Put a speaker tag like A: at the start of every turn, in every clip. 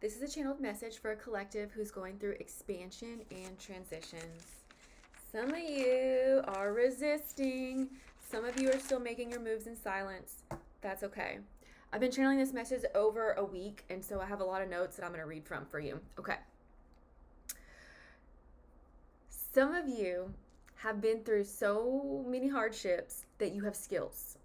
A: This is a channeled message for a collective who's going through expansion and transitions. Some of you are resisting. Some of you are still making your moves in silence. That's okay. I've been channeling this message over a week, and so I have a lot of notes that I'm going to read from for you. Okay. Some of you have been through so many hardships that you have skills.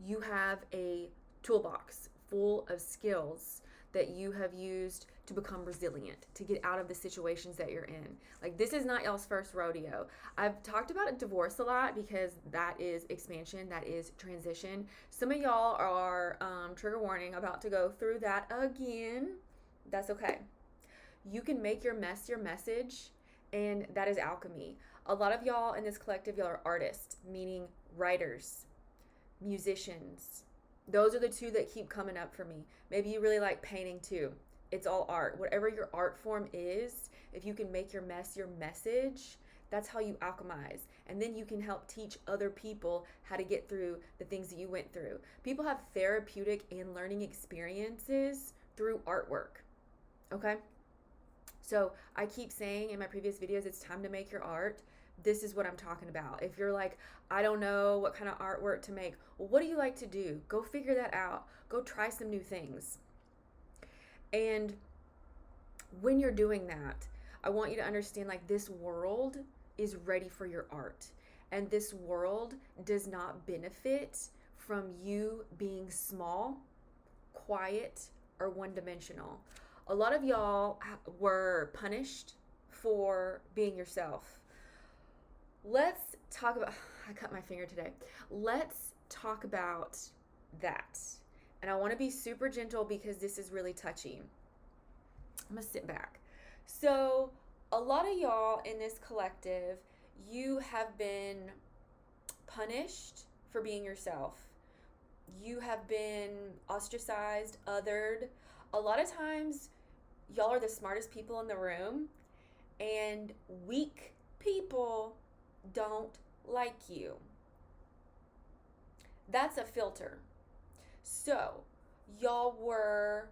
A: You have a toolbox full of skills that you have used to become resilient, to get out of the situations that you're in. Like, this is not y'all's first rodeo. I've talked about divorce a lot because that is expansion, that is transition. Some of y'all are, trigger warning, about to go through that again. That's okay. You can make your mess your message, and that is alchemy. A lot of y'all in this collective, y'all are artists, meaning writers, musicians. Those are the two that keep coming up for me. Maybe you really like painting too. It's all art. Whatever your art form is, if you can make your mess your message, that's how you alchemize. And then you can help teach other people how to get through the things that you went through. People have therapeutic and learning experiences through artwork. Okay? So I keep saying in my previous videos, it's time to make your art. This is what I'm talking about. If you're like, I don't know what kind of artwork to make, well, what do you like to do? Go figure that out. Go try some new things. And when you're doing that, I want you to understand, like, this world is ready for your art. And this world does not benefit from you being small, quiet, or one-dimensional. A lot of y'all were punished for being yourself. Let's talk about, I cut my finger today. Let's talk about that. And I want to be super gentle because this is really touchy. I'm going to sit back. So, a lot of y'all in this collective, you have been punished for being yourself. You have been ostracized, othered. A lot of times, y'all are the smartest people in the room, and weak people don't like you. That's a filter. So, y'all were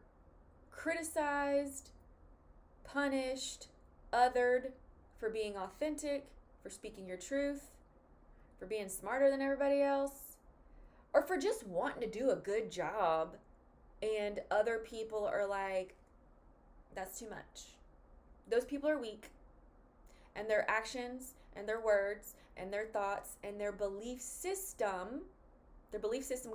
A: criticized, punished, othered for being authentic, for speaking your truth, for being smarter than everybody else, or for just wanting to do a good job. And other people are like, that's too much. Those people are weak. And their actions and their words and their thoughts and their belief system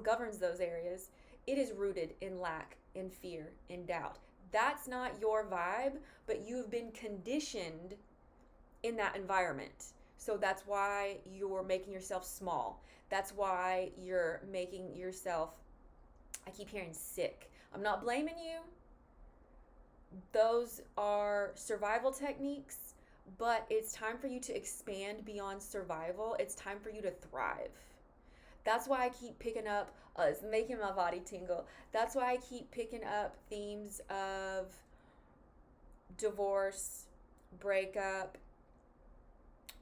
A: governs those areas. It is rooted in lack, in fear, in doubt. That's not your vibe, but you've been conditioned in that environment. So that's why you're making yourself small. That's why you're making yourself, I keep hearing, sick. I'm not blaming you. Those are survival techniques. But it's time for you to expand beyond survival. It's time for you to thrive. That's why I keep picking up, it's making my body tingle. That's why I keep picking up themes of divorce, breakup,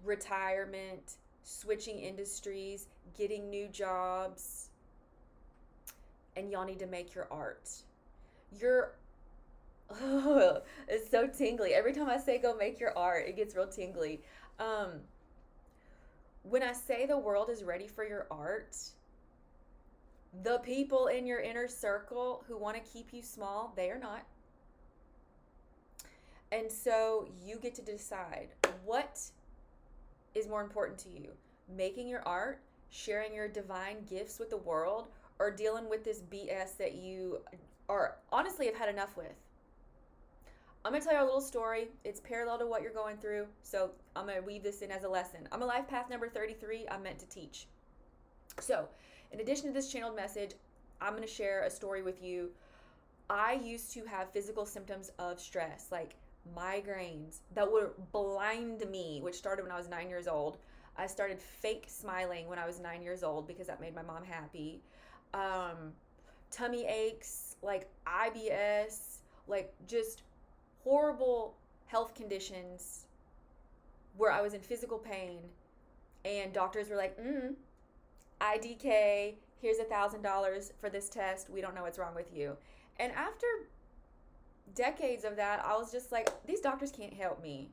A: retirement, switching industries, getting new jobs. And y'all need to make your art. Oh, it's so tingly. Every time I say go make your art, it gets real tingly. When I say the world is ready for your art, the people in your inner circle who want to keep you small, they are not. And so you get to decide what is more important to you. Making your art, sharing your divine gifts with the world, or dealing with this BS that you are honestly have had enough with. I'm going to tell you a little story. It's parallel to what you're going through, so I'm going to weave this in as a lesson. I'm a life path number 33. I'm meant to teach. So, in addition to this channeled message, I'm going to share a story with you. I used to have physical symptoms of stress, like migraines that would blind me, which started when I was 9 years old. I started fake smiling when I was 9 years old because that made my mom happy. Tummy aches, like IBS, like just horrible health conditions where I was in physical pain, and doctors were like, IDK, here's $1,000 for this test. We don't know what's wrong with you. And after decades of that, I was just like, these doctors can't help me.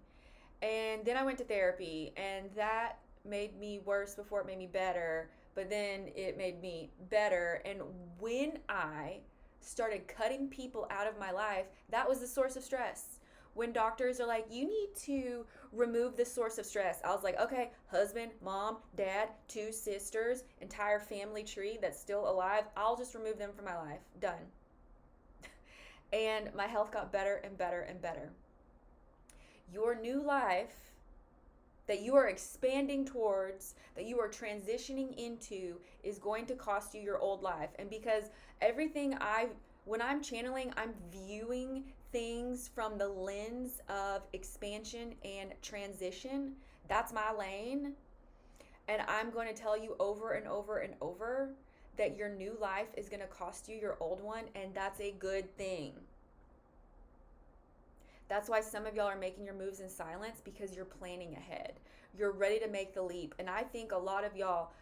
A: And then I went to therapy, and that made me worse before it made me better. But then it made me better. And when I started cutting people out of my life, that was the source of stress. When doctors are like, you need to remove the source of stress, I was like, okay, husband, mom, dad, two sisters, entire family tree that's still alive, I'll just remove them from my life. Done. And my health got better and better and better. Your new life that you are expanding towards, that you are transitioning into, is going to cost you your old life. And because when I'm channeling, I'm viewing things from the lens of expansion and transition. That's my lane. And I'm going to tell you over and over and over that your new life is going to cost you your old one, and that's a good thing. That's why some of y'all are making your moves in silence, because you're planning ahead. You're ready to make the leap. And I think a lot of y'all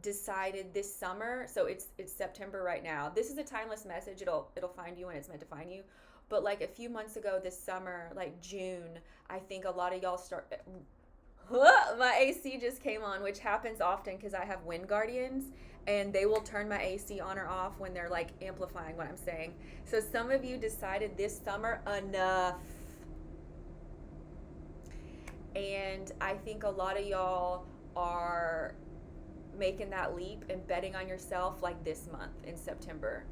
A: decided this summer, so it's September right now. This is a timeless message. It'll find you when it's meant to find you. But like a few months ago this summer, like June, I think a lot of y'all my AC just came on, which happens often because I have wind guardians, and they will turn my AC on or off when they're like amplifying what I'm saying. So some of you decided this summer, enough. And I think a lot of y'all are making that leap and betting on yourself like this month in September.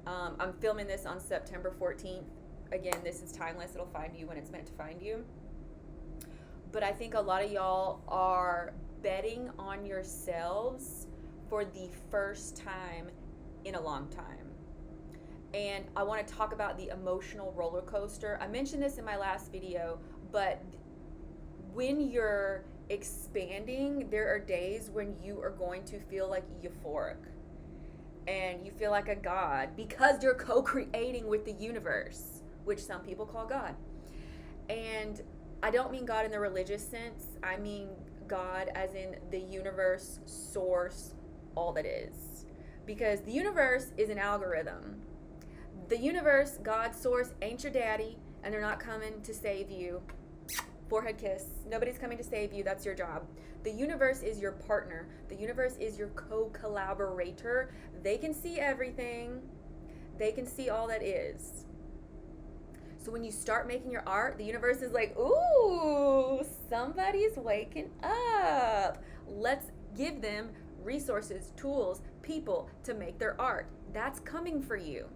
A: I'm filming this on September 14th. Again, this is timeless. It'll find you when it's meant to find you. But I think a lot of y'all are betting on yourselves for the first time in a long time. And I want to talk about the emotional roller coaster. I mentioned this in my last video, but when you're expanding, there are days when you are going to feel like euphoric. And you feel like a god because you're co-creating with the universe, which some people call God. And I don't mean God in the religious sense. I mean God as in the universe, source, all that is. Because the universe is an algorithm. The universe, God, source, ain't your daddy, and they're not coming to save you. Forehead kiss. Nobody's coming to save you. That's your job. The universe is your partner. The universe is your co-collaborator. They can see everything. They can see all that is. So when you start making your art, the universe is like, ooh, somebody's waking up. Let's give them resources, tools, people to make their art. That's coming for you.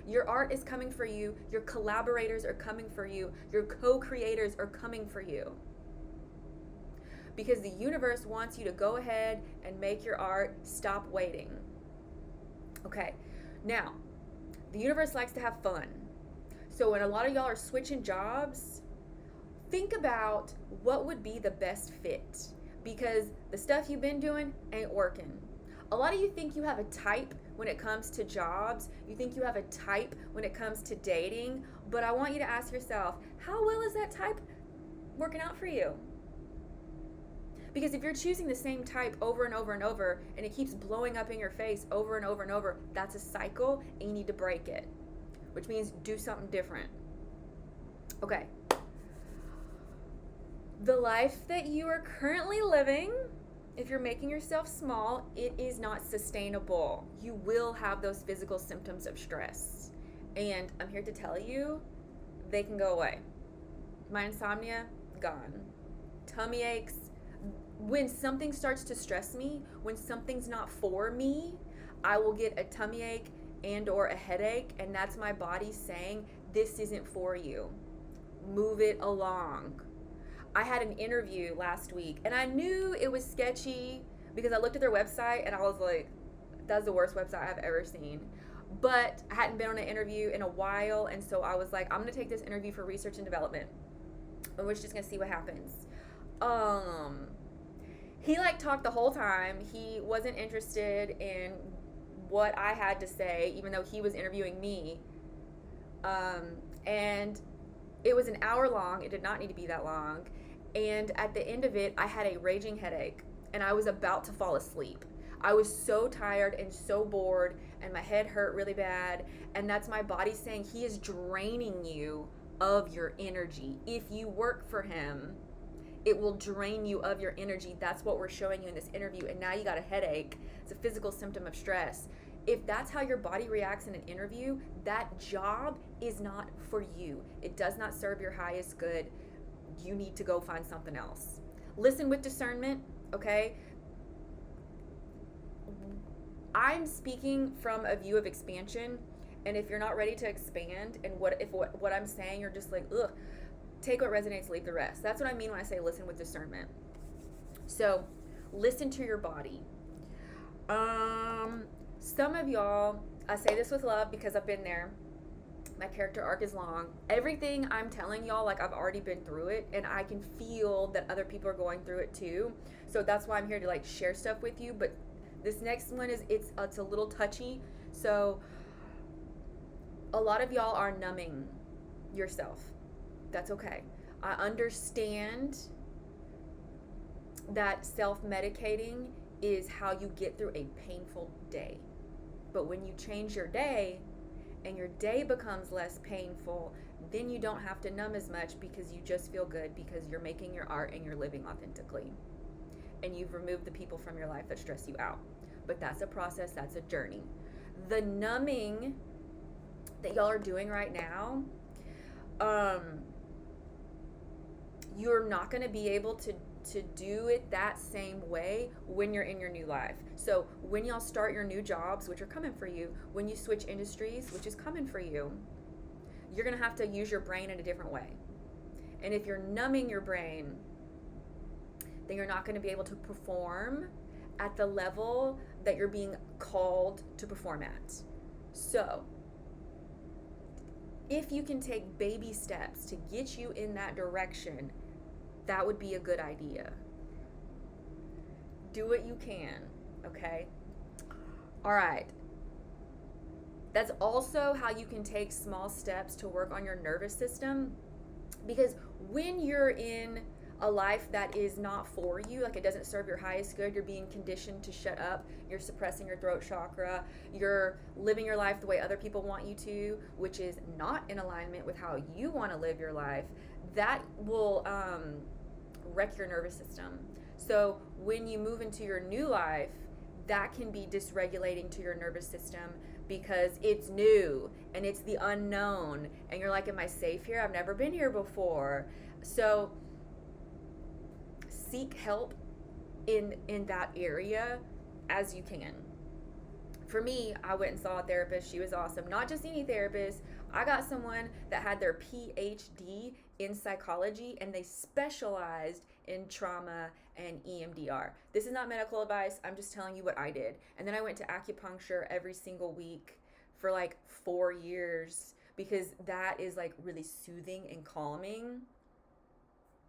A: Your art is coming for you. Your collaborators are coming for you. Your co-creators are coming for you. Because the universe wants you to go ahead and make your art. Stop waiting. Okay, now, the universe likes to have fun. So when a lot of y'all are switching jobs, think about what would be the best fit, because the stuff you've been doing ain't working. A lot of you think you have a type when it comes to jobs. You think you have a type when it comes to dating. But I want you to ask yourself, how well is that type working out for you? Because if you're choosing the same type over and over and over, and it keeps blowing up in your face over and over and over, that's a cycle, and you need to break it. Which means do something different. Okay. The life that you are currently living, if you're making yourself small, it is not sustainable. You will have those physical symptoms of stress. And I'm here to tell you, they can go away. My insomnia, gone. Tummy aches. When something starts to stress me, when something's not for me, I will get a tummy ache and or a headache, and that's my body saying, this isn't for you. Move it along. I had an interview last week, and I knew it was sketchy because I looked at their website and I was like, that's the worst website I've ever seen. But I hadn't been on an interview in a while, and so I was like, I'm going to take this interview for research and development, and we're just going to see what happens. He talked the whole time. He wasn't interested in what I had to say, even though he was interviewing me. And it was an hour long. It did not need to be that long. And at the end of it, I had a raging headache, and I was about to fall asleep. I was so tired and so bored, and my head hurt really bad. And that's my body saying he is draining you of your energy. If you work for him, it will drain you of your energy. That's what we're showing you in this interview. And now you got a headache. It's a physical symptom of stress. If that's how your body reacts in an interview, that job is not for you. It does not serve your highest good. You need to go find something else. Listen with discernment, okay? I'm speaking from a view of expansion, and if you're not ready to expand, and what I'm saying, you're just like, ugh, take what resonates, leave the rest. That's what I mean when I say listen with discernment. So, listen to your body. Some of y'all, I say this with love because I've been there. My character arc is long. Everything I'm telling y'all, like I've already been through it, and I can feel that other people are going through it too. So that's why I'm here to like share stuff with you. But this next one is it's a little touchy. So a lot of y'all are numbing yourself. That's okay. I understand that self-medicating is how you get through a painful day. But when you change your day and your day becomes less painful, then you don't have to numb as much because you just feel good because you're making your art and you're living authentically. And you've removed the people from your life that stress you out. But that's a process, that's a journey. The numbing that y'all are doing right now, you're not going to be able to do it that same way when you're in your new life. So when y'all start your new jobs, which are coming for you, when you switch industries, which is coming for you, you're going to have to use your brain in a different way. And if you're numbing your brain, then you're not going to be able to perform at the level that you're being called to perform at. So if you can take baby steps to get you in that direction, that would be a good idea. Do what you can, okay? All right. That's also how you can take small steps to work on your nervous system, because when you're in a life that is not for you, like it doesn't serve your highest good, you're being conditioned to shut up, you're suppressing your throat chakra, you're living your life the way other people want you to, which is not in alignment with how you want to live your life, that will wreck your nervous system. So when you move into your new life, that can be dysregulating to your nervous system because it's new and it's the unknown and you're like, am I safe here? I've never been here before. So seek help in that area as you can. For me, I went and saw a therapist. She was awesome. Not just any therapist. I got someone that had their PhD in psychology and they specialized in trauma and EMDR. This is not medical advice. I'm just telling you what I did. And then I went to acupuncture every single week for like 4 years because that is like really soothing and calming.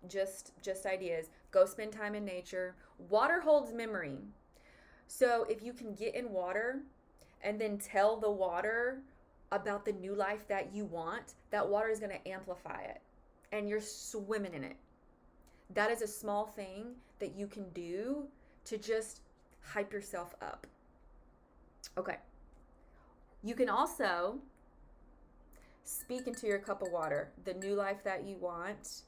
A: Just ideas. Go spend time in nature. Water holds memory. So if you can get in water and then tell the water about the new life that you want, that water is going to amplify it and you're swimming in it. That is a small thing that you can do to just hype yourself up. Okay. You can also speak into your cup of water, the new life that you want,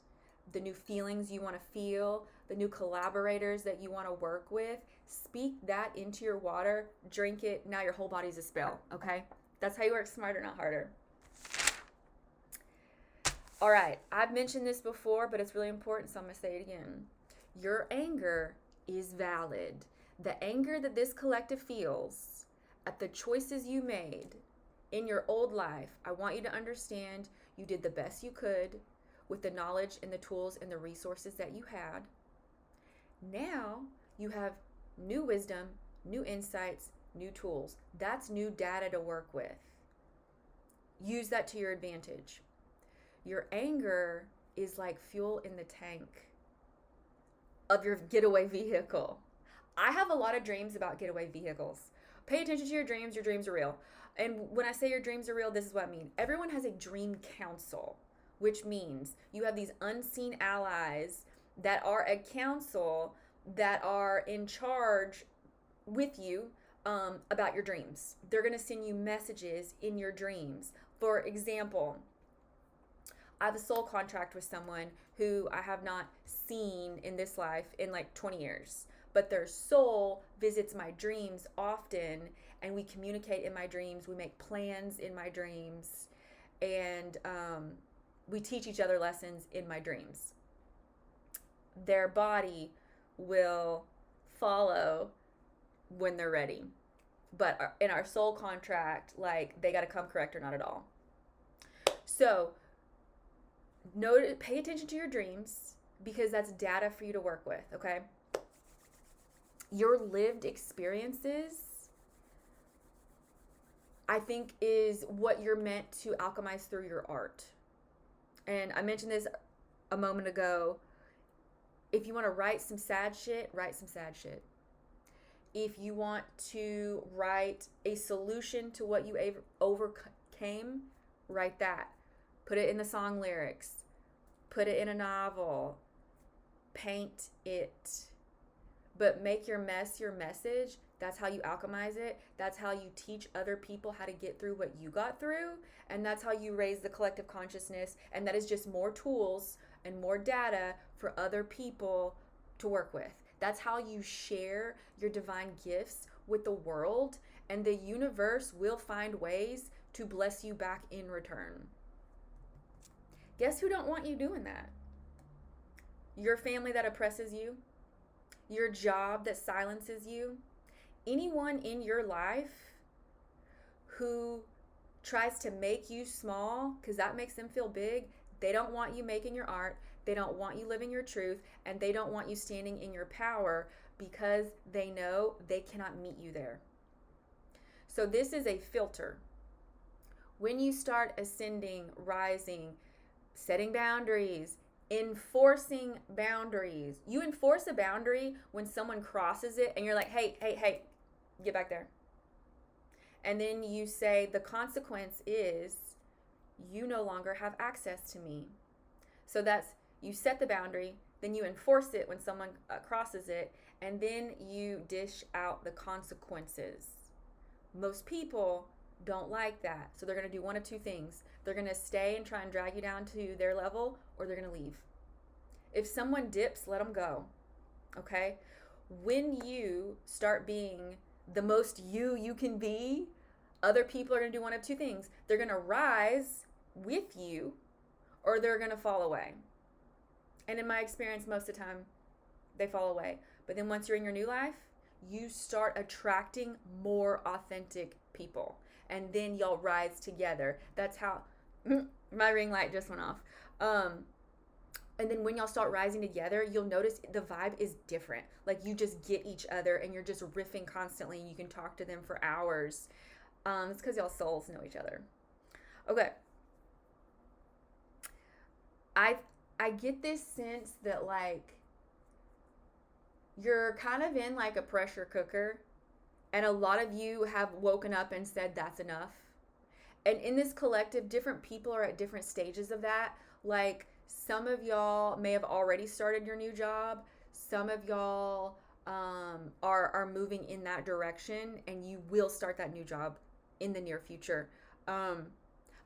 A: the new feelings you want to feel, the new collaborators that you want to work with. Speak that into your water, drink it. Now your whole body's a spell, okay? That's how you work smarter, not harder. All right, I've mentioned this before, but it's really important, so I'm going to say it again. Your anger is valid. The anger that this collective feels at the choices you made in your old life, I want you to understand you did the best you could with the knowledge and the tools and the resources that you had. Now you have new wisdom, new insights, new tools. That's new data to work with. Use that to your advantage. Your anger is like fuel in the tank of your getaway vehicle. I have a lot of dreams about getaway vehicles. Pay attention to your dreams are real. And when I say your dreams are real, this is what I mean. Everyone has a dream council, which means you have these unseen allies that are a council that are in charge with you about your dreams. They're going to send you messages in your dreams. For example, I have a soul contract with someone who I have not seen in this life in like 20 years. But their soul visits my dreams often, and we communicate in my dreams. We make plans in my dreams, and we teach each other lessons in my dreams. Their body will follow when they're ready. But in our soul contract, like, they got to come correct or not at all. So, pay attention to your dreams, because that's data for you to work with, okay? Your lived experiences, I think, is what you're meant to alchemize through your art. And I mentioned this a moment ago. If you want to write some sad shit, write some sad shit. If you want to write a solution to what you overcame, write that. Put it in the song lyrics. Put it in a novel. Paint it. But make your mess your message. That's how you alchemize it. That's how you teach other people how to get through what you got through. And that's how you raise the collective consciousness. And that is just more tools and more data for other people to work with. That's how you share your divine gifts with the world. And the universe will find ways to bless you back in return. Guess who don't want you doing that? Your family that oppresses you. Your job that silences you. Anyone in your life who tries to make you small because that makes them feel big. They don't want you making your art. They don't want you living your truth. And they don't want you standing in your power because they know they cannot meet you there. So this is a filter. When you start ascending, rising, setting boundaries, enforcing boundaries. You enforce a boundary when someone crosses it and you're like, hey, get back there. And then you say the consequence is you no longer have access to me. So that's, you set the boundary, then you enforce it when someone crosses it, and then you dish out the consequences. Most people don't like that. So they're going to do one of two things. They're going to stay and try and drag you down to their level, or they're going to leave. If someone dips, let them go. Okay? When you start being the most you can be, other people are going to do one of two things. They're going to rise with you, or they're going to fall away. And in my experience, most of the time, they fall away. But then once you're in your new life, you start attracting more authentic people. And then y'all rise together. That's how my ring light just went off. And then when y'all start rising together, you'll notice the vibe is different. Like, you just get each other and you're just riffing constantly. And you can talk to them for hours. It's because y'all souls know each other. Okay. I get this sense that, like, you're kind of in like a pressure cooker. And a lot of you have woken up and said, that's enough. And in this collective, different people are at different stages of that. Like, some of y'all may have already started your new job. Some of y'all are moving in that direction, and you will start that new job in the near future.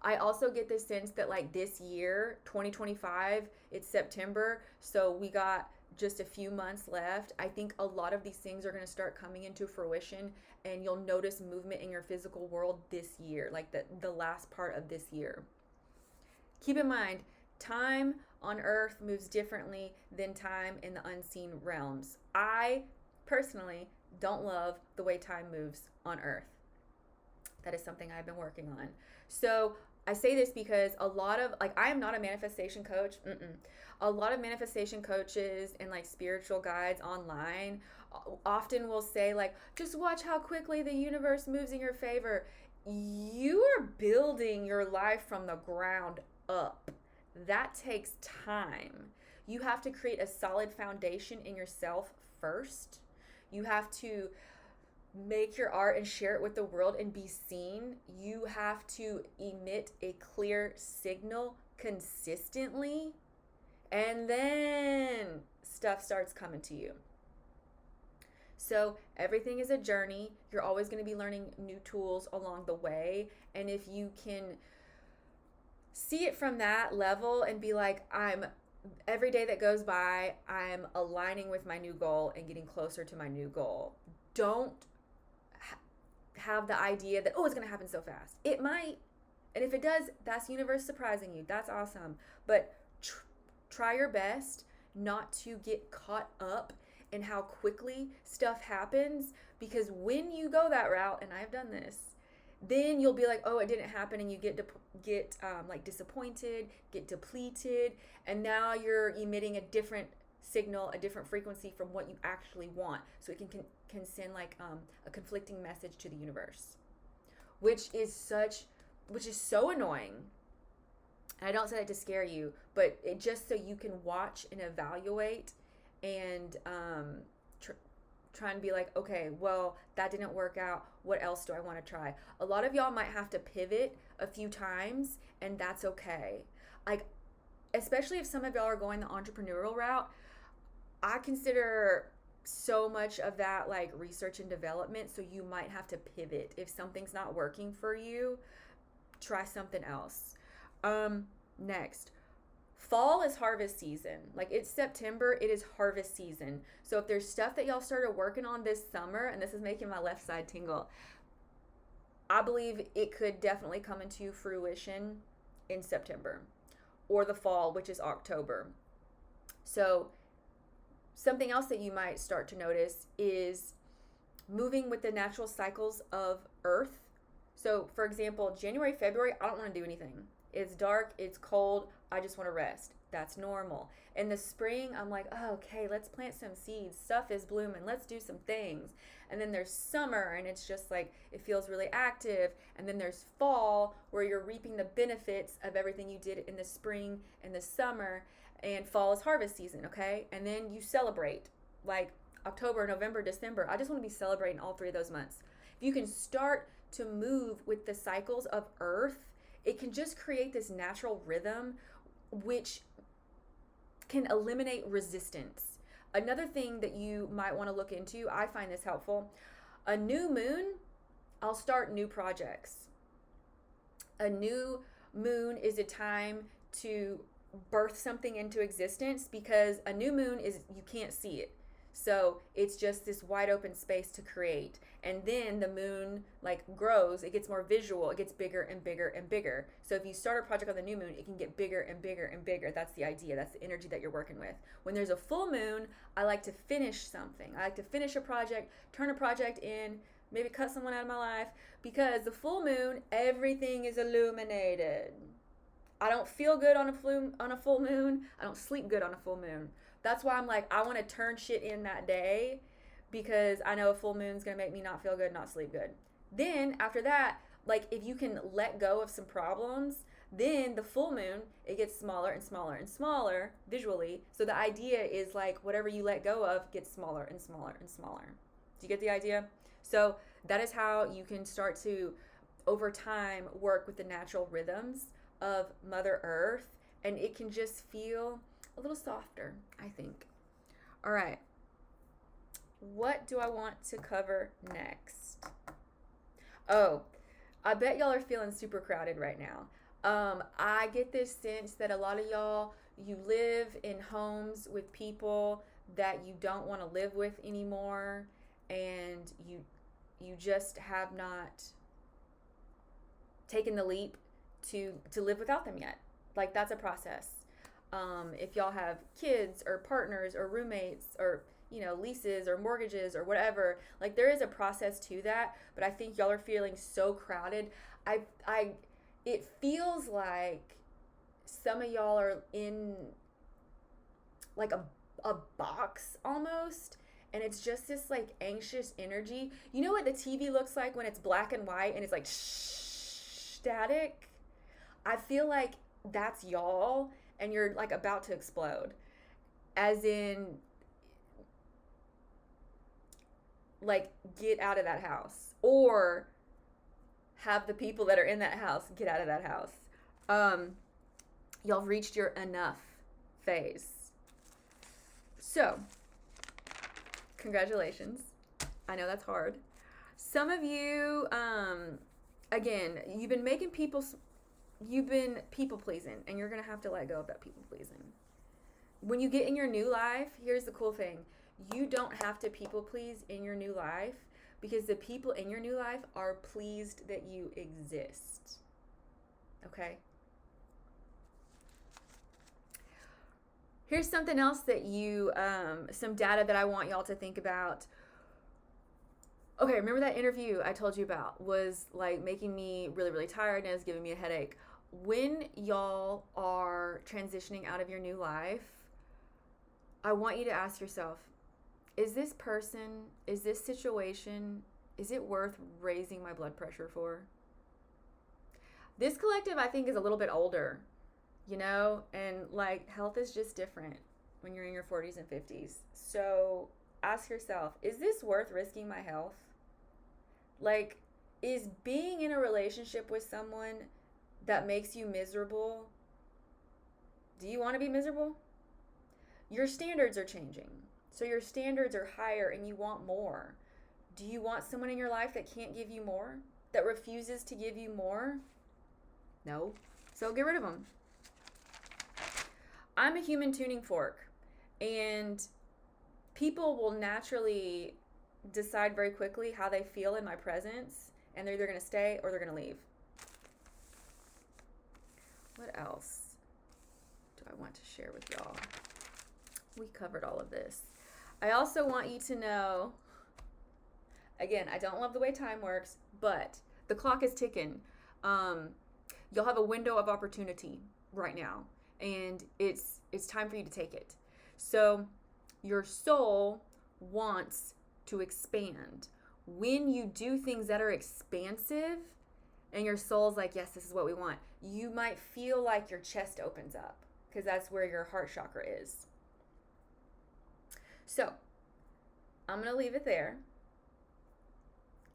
A: I also get this sense that, like, this year, 2025, it's September, so we got just a few months left. I think a lot of these things are going to start coming into fruition, and you'll notice movement in your physical world this year, like the last part of this year. Keep in mind, time on Earth moves differently than time in the unseen realms. I personally don't love the way time moves on Earth. That is something I've been working on. So I say this because a lot of, like, I am not a manifestation coach. A lot of manifestation coaches and, like, spiritual guides online often will say, like, just watch how quickly the universe moves in your favor. You are building your life from the ground up. That takes time. You have to create a solid foundation in yourself first. You have to make your art and share it with the world and be seen. You have to emit a clear signal consistently, and then stuff starts coming to you. So everything is a journey. You're always going to be learning new tools along the way. And if you can see it from that level and be like, every day that goes by, I'm aligning with my new goal and getting closer to my new goal. Don't have the idea that, oh, it's going to happen so fast. It might. And if it does, that's the universe surprising you. That's awesome. But try your best not to get caught up in how quickly stuff happens, because when you go that route, and I've done this, then you'll be like, oh, it didn't happen, and you get like disappointed, get depleted, and now you're emitting a different signal, a different frequency from what you actually want. So it can send like a conflicting message to the universe, which is so annoying. And I don't say that to scare you, but it just so you can watch and evaluate and try and be like, okay, well, that didn't work out. What else do I want to try? A lot of y'all might have to pivot a few times, and that's okay. Like, especially if some of y'all are going the entrepreneurial route, I consider so much of that like research and development. So you might have to pivot. If something's not working for you, try something else. Next, fall is harvest season. Like, it's September, it is harvest season. So if there's stuff that y'all started working on this summer, and this is making my left side tingle, I believe it could definitely come into fruition in September or the fall, which is October. So something else that you might start to notice is moving with the natural cycles of Earth. So, for example, January, February, I don't want to do anything. It's dark, it's cold, I just want to rest. That's normal. In the spring, I'm like, oh, okay, let's plant some seeds. Stuff is blooming. Let's do some things. And then there's summer, and it's just like, it feels really active. And then there's fall, where you're reaping the benefits of everything you did in the spring and the summer. And fall is harvest season, okay? And then you celebrate, like October, November, December. I just want to be celebrating all 3 of those months. If you can start to move with the cycles of Earth, it can just create this natural rhythm, which can eliminate resistance. Another thing that you might want to look into, I find this helpful, a new moon, I'll start new projects. A new moon is a time to birth something into existence, because a new moon is, you can't see it. So it's just this wide open space to create. And then the moon like grows, it gets more visual, it gets bigger and bigger and bigger. So if you start a project on the new moon, it can get bigger and bigger and bigger. That's the idea. That's the energy that you're working with. When there's a full moon, I like to finish something. I like to finish a project, turn a project in, maybe cut someone out of my life, because the full moon, everything is illuminated. I don't feel good on a full moon. I don't sleep good on a full moon. That's why I'm like, I want to turn shit in that day, because I know a full moon's going to make me not feel good, not sleep good. Then after that, like, if you can let go of some problems, then the full moon, it gets smaller and smaller and smaller visually. So the idea is like, whatever you let go of gets smaller and smaller and smaller. Do you get the idea? So that is how you can start to, over time, work with the natural rhythms of Mother Earth, and it can just feel a little softer, I think. All right. What do I want to cover next? Oh, I bet y'all are feeling super crowded right now. I get this sense that a lot of y'all, you live in homes with people that you don't want to live with anymore, and you just have not taken the leap to live without them yet. Like, that's a process. If y'all have kids or partners or roommates or, leases or mortgages or whatever, like, there is a process to that, but I think y'all are feeling so crowded. It feels like some of y'all are in like a box almost, and it's just this like anxious energy. You know what the TV looks like when it's black and white and it's like static? I feel like that's y'all, and you're like about to explode. As in, like, get out of that house, or have the people that are in that house get out of that house. Y'all have reached your enough phase. So, congratulations. I know that's hard. Some of you, again, you've been people pleasing, and you're going to have to let go of that people pleasing. When you get in your new life, here's the cool thing. You don't have to people please in your new life because the people in your new life are pleased that you exist. Okay? Here's something else that some data that I want y'all to think about. Okay, remember that interview I told you about was like making me really, really tired and it was giving me a headache. When y'all are transitioning out of your new life, I want you to ask yourself, is this person, is this situation, is it worth raising my blood pressure for? This collective, I think, is a little bit older, and like health is just different when you're in your 40s and 50s. So ask yourself, is this worth risking my health? Like, is being in a relationship with someone that makes you miserable, do you want to be miserable? Your standards are changing. So your standards are higher and you want more. Do you want someone in your life that can't give you more? That refuses to give you more? No. So get rid of them. I'm a human tuning fork, and people will naturally decide very quickly how they feel in my presence, and they're either going to stay or they're going to leave. What else do I want to share with y'all? We covered all of this. I also want you to know, again, I don't love the way time works, but the clock is ticking. You'll have a window of opportunity right now, and it's time for you to take it. So your soul wants to expand. When you do things that are expansive and your soul's like, yes, this is what we want, you might feel like your chest opens up because that's where your heart chakra is. So I'm going to leave it there.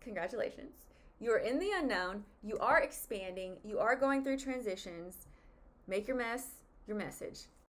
A: Congratulations. You are in the unknown. You are expanding. You are going through transitions. Make your mess your message.